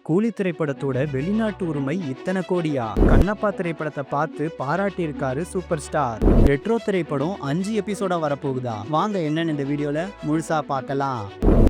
கூலி திரைப்படத்தோட வெளிநாட்டு உரிமை இத்தனை கோடியா? கண்ணப்பா திரைப்படத்தை பார்த்து பாராட்டியிருக்காரு சூப்பர் ஸ்டார். ரெட்ரோ திரைப்படம் 5 எபிசோடா வரப்போகுதா? வாங்க என்னன்னு இந்த வீடியோல முழுசா பார்க்கலாம்.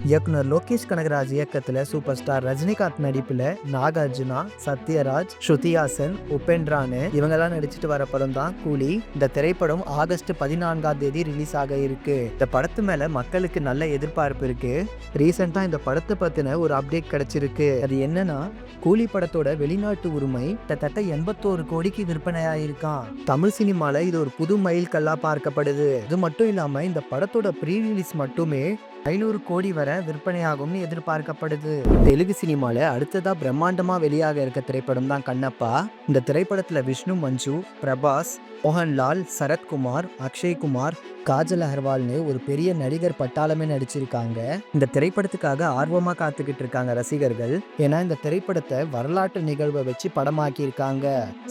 இயக்குனர் லோகேஷ் கனகராஜ் இயக்கத்துல சூப்பர் ஸ்டார் ரஜினிகாந்த் நடிப்புல நாகார்ஜுனா, சத்யராஜ், ஸ்ருதிஹாசன், உபேந்திரான்னு இவங்கெல்லாம் நடிச்சிட்டு வர படம் தான் கூலி. இந்த திரைப்படம் ஆகஸ்ட் 14ஆம் தேதி ரிலீஸ் ஆக இருக்கு. இந்த படத்து மேல மக்களுக்கு நல்ல எதிர்பார்ப்பு இருக்கு. ரீசெண்டா இந்த படத்தை பத்தின ஒரு அப்டேட் கிடைச்சிருக்கு. அது என்னன்னா, கூலி படத்தோட வெளிநாட்டு உரிமை கிட்டத்தட்ட 81 கோடிக்கு விற்பனையாயிருக்கான். தமிழ் சினிமால இது ஒரு புது மைல் கல்லா பார்க்கப்படுது. இது மட்டும் இல்லாம இந்த படத்தோட ப்ரீ ரிலீஸ் மட்டுமே 500 கோடி வரை விற்பனையாகும்னு எதிர்பார்க்கப்படுது. தெலுங்கு சினிமால அடுத்ததா பிரம்மாண்டமா வெளியாக இருக்க திரைப்படம் தான் கண்ணப்பா. இந்த திரைப்படத்துல விஷ்ணு மஞ்சு, பிரபாஸ், மோகன்லால், சரத்குமார், அக்ஷய்குமார், காஜல் அகர்வால்னு ஒரு பெரிய நடிகர் பட்டாளமே நடிச்சிருக்காங்க. இந்த திரைப்படத்துக்காக ஆர்வமா காத்துக்கிட்டு இருக்காங்க ரசிகர்கள். ஏன்னா இந்த திரைப்படத்தை வரலாற்று நிகழ்வை வச்சு படமாக்கி இருக்காங்க.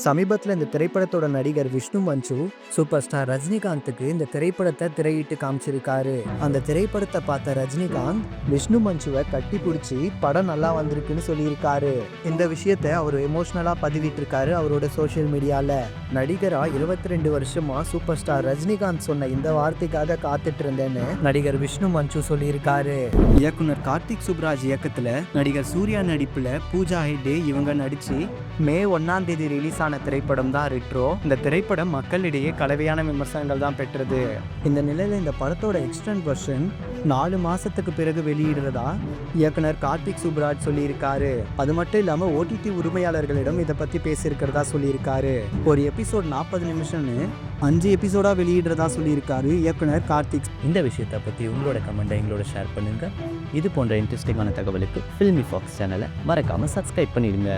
சமீபத்துல இந்த திரைப்படத்தோட நடிகர் விஷ்ணு மஞ்சு சூப்பர் ஸ்டார் ரஜினிகாந்துக்கு இந்த திரைப்படத்தை திரையிட்டு காமிச்சிருக்காரு. அந்த திரைப்படத்தை பார்த்த ரஜினிகாந்த் விஷ்ணு மஞ்சுவை கட்டி பிடிச்சி படம் நல்லா வந்திருக்குன்னு சொல்லியிருக்காரு. இந்த விஷயத்தை அவர் எமோஷனலா பதிவிட்டு இருக்காரு அவரோட சோசியல் மீடியால. நடிகரா 22 வருஷமா சூப்பர் ஸ்டார் ரஜினிகாந்த் சொன்ன இந்த வார்த்தைக்காக காத்துட்டு இருந்தேன்னு நடிகர் விஷ்ணு மஞ்சு சொல்லியிருக்காரு. இயக்குனர் கார்த்திக் சுப்ராஜ் இயக்கத்துல நடிகர் சூர்யா நடிப்புல பூஜா ஹெக்டே இவங்க நடிச்சு மே 1ஆம் தேதி ரிலீஸ் ஆன திரைப்படம் தான் ரெட்ரோ. இந்த திரைப்படம் மக்களிடையே கலவையான விமர்சனங்கள் தான் பெற்றது. இந்த நிலையில இந்த படத்தோட எக்ஸ்டெண்ட் வெர்ஷன் 4 மாசத்துக்கு பிறகு வெளியிடுறதா இயக்குனர் கார்த்திக் சுப்ராஜ் சொல்லியிருக்காரு. அது மட்டும் இல்லாம ஓடிடி உரிமையாளர்களிடம் இதை பத்தி பேசியிருக்கிறதா சொல்லியிருக்காரு. ஒரு எபிசோட் 40 நிமிஷம்னு 5 எபிசோடா வெளியிடுறதா சொல்லியிருக்காரு இயக்குனர் கார்த்திக். இந்த விஷயத்தை பற்றி உங்களோட கமெண்ட்டை எங்களோட ஷேர் பண்ணுங்கள். இது போன்ற இன்ட்ரெஸ்டிங்கான தகவலுக்கு ஃபில்மி ஃபாக்ஸ் சேனலை மறக்காமல் சப்ஸ்கிரைப் பண்ணிடுங்க.